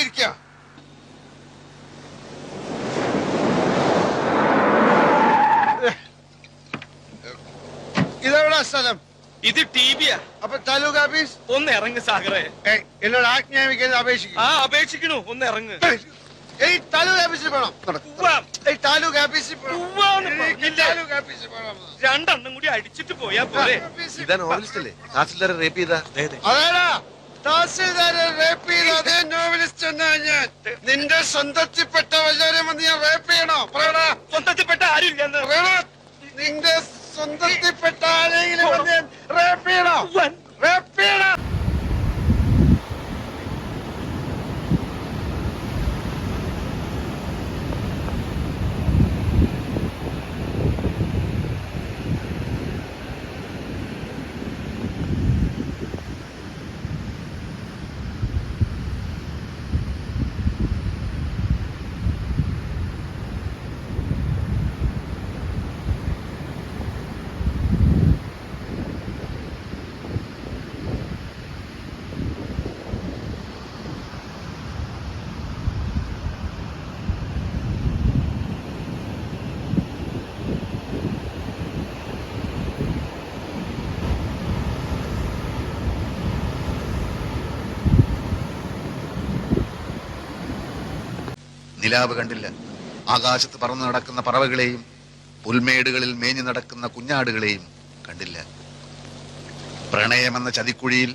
ഇരിക്ക. ഇതെവിടാ സ്ഥലം? ഇത് ടിവിയാ. അപ്പൊ താലൂക്ക് ഓഫീസ്? ഒന്ന് ഇറങ്ങ് സാഗറെ. എന്നോട് ആജ്ഞാപിക്കുന്നത് അപേക്ഷിക്കും. ആ അപേക്ഷിക്കണു, ഒന്ന് ഇറങ്ങ്. താലൂക്ക് ഓഫീസിൽ പോണം. താലൂക്ക് ഓഫീസിൽ താലൂക്ക് ഓഫീസിൽ പോണം. രണ്ടെണ്ണം കൂടി അടിച്ചിട്ട് പോയാ പോലെ. ഇതാ നോവലിസ്റ്റ് അല്ലേ തഹസിൽദാരെ റേപ്പ് ചെയ്താ? അതാടാ തഹസിൽദാരെ റേപ്പ് ചെയ്ത അതേ നോവലിസ്റ്റ് എന്നാ ഞാൻ. നിന്റെ സ്വന്തത്തിൽപ്പെട്ട വല്ലവരും വന്ന് ഞാൻ റേപ്പ് ചെയ്യണോ? പറയടാ. സ്വന്തത്തിൽപ്പെട്ട ആരുമില്ലെന്ന് പറയടാ. നിന്റെ സ്വന്തത്തിൽപ്പെട്ട ആരെങ്കിലും വന്ന് ഞാൻ റേപ്പ് ചെയ്യണോ? റേപ്പ് ചെയ്യണോ? നിലാവ് കണ്ടില്ല. ആകാശത്ത് പറന്നു നടക്കുന്ന പറവകളെയും പുൽമേടുകളിൽ മേഞ്ഞു നടക്കുന്ന കുഞ്ഞാടുകളെയും കണ്ടില്ല. പ്രണയമെന്ന ചതിക്കുഴിയിൽ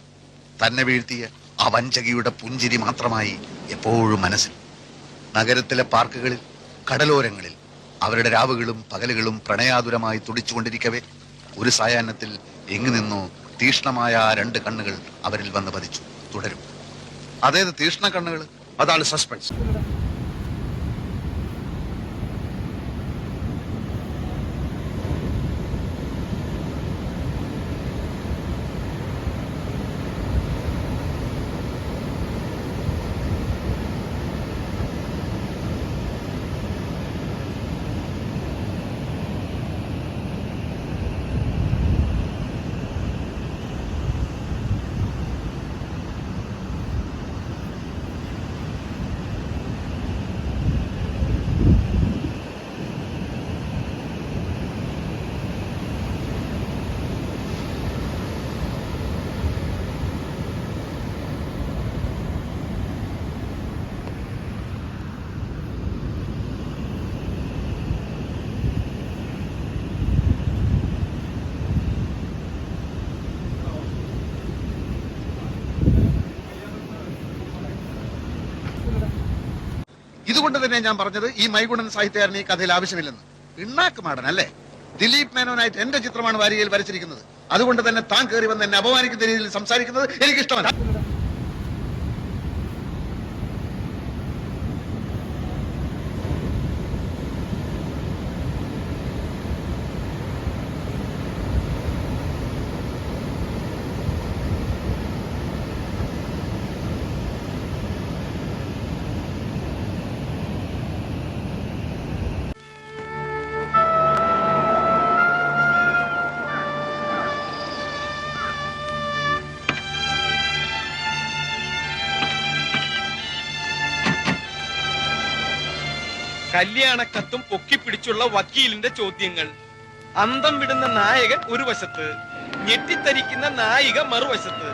തന്നെ വീഴ്ത്തിയ ആ വഞ്ചകിയുടെ പുഞ്ചിരി മാത്രമായി എപ്പോഴും മനസ്സിൽ. നഗരത്തിലെ പാർക്കുകളിൽ, കടലോരങ്ങളിൽ അവരുടെ രാവുകളും പകലുകളും പ്രണയാതുരമായി തുടിച്ചുകൊണ്ടിരിക്കവേ ഒരു സായാഹ്നത്തിൽ എങ്ങു നിന്നോ തീഷ്ണമായ ആ രണ്ട് കണ്ണുകൾ അവരിൽ വന്ന് പതിച്ചു. തുടരും. അതേത് തീഷ്ണ കണ്ണുകൾ? അതാണ് സസ്പെൻസ്. ഇതുകൊണ്ട് തന്നെ ഞാൻ പറഞ്ഞത് ഈ മൈഗുണൻ സാഹിത്യകാരന് ഈ കഥയിൽ ആവശ്യമില്ലെന്ന്. പിണ്ണാക്ക് മാടൻ അല്ലേ? ദിലീപ് മേനോനായിട്ട് എന്റെ ചിത്രമാണ് വാരികയിൽ വരച്ചിരിക്കുന്നത്. അതുകൊണ്ട് തന്നെ താൻ കയറി വന്ന് എന്നെ അപമാനിക്കുന്ന രീതിയിൽ സംസാരിക്കുന്നത് എനിക്കിഷ്ടമല്ല. കല്യാണക്കത്തും പൊക്കിപ്പിടിച്ചുള്ള വക്കീലിന്റെ ചോദ്യങ്ങൾ. അന്തം വിടുന്ന നായകൻ ഒരു വശത്ത്, ഞെട്ടിത്തരിക്കുന്ന നായിക മറുവശത്ത്.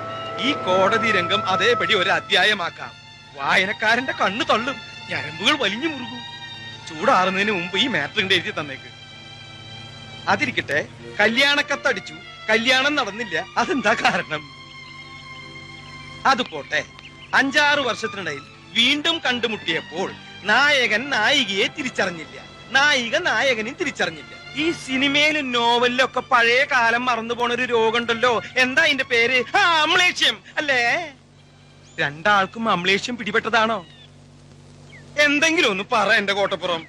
ഈ കോടതി രംഗം അതേപടി ഒരു അധ്യായമാക്കാം. വായനക്കാരന്റെ കണ്ണു തള്ളും, ഞരമ്പുകൾ വലിഞ്ഞു മുറുകും. ചൂടാറുന്നതിന് മുമ്പ് ഈ മാറ്ററിന്റെ എഴുതി തന്നേക്ക്. അതിരിക്കട്ടെ, കല്യാണക്കത്തടിച്ചു, കല്യാണം നടന്നില്ല, അതെന്താ കാരണം? അത് പോട്ടെ. 5-6 വർഷത്തിനിടയിൽ വീണ്ടും കണ്ടുമുട്ടിയപ്പോൾ നായകൻ നായികയെ തിരിച്ചറിഞ്ഞില്ല, നായിക നായകനും തിരിച്ചറിഞ്ഞില്ല. ഈ സിനിമയിലും നോവലിലും ഒക്കെ പഴയ കാലം മറന്നു പോണ ഒരു രോഗമുണ്ടല്ലോ, എന്താ അതിന്റെ പേര്? അമ്ലേഷ്യം അല്ലേ? രണ്ടാൾക്കും അമ്ലേഷ്യം പിടിപെട്ടതാണോ? എന്തെങ്കിലും ഒന്ന് പറ എന്റെ കോട്ടപ്പുറം.